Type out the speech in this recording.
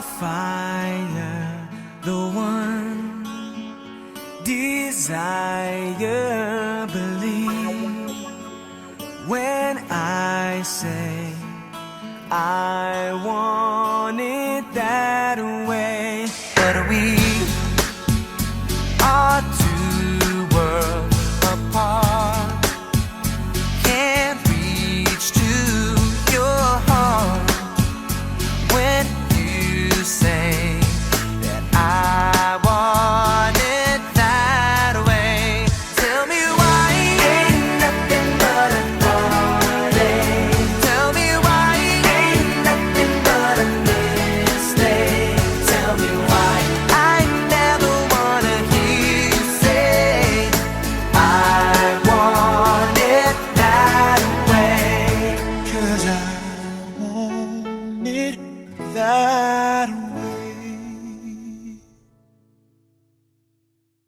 fire, the one desire. Believe when I say I want it that way. But we are two worlds apart, can't reach to your heart when you say that I want it that way. Tell me why ain't nothing but a heartache. Tell me why ain't nothing but a mistake. Tell me why I never wanna hear you say I want it that way. 'Cause I want it that way.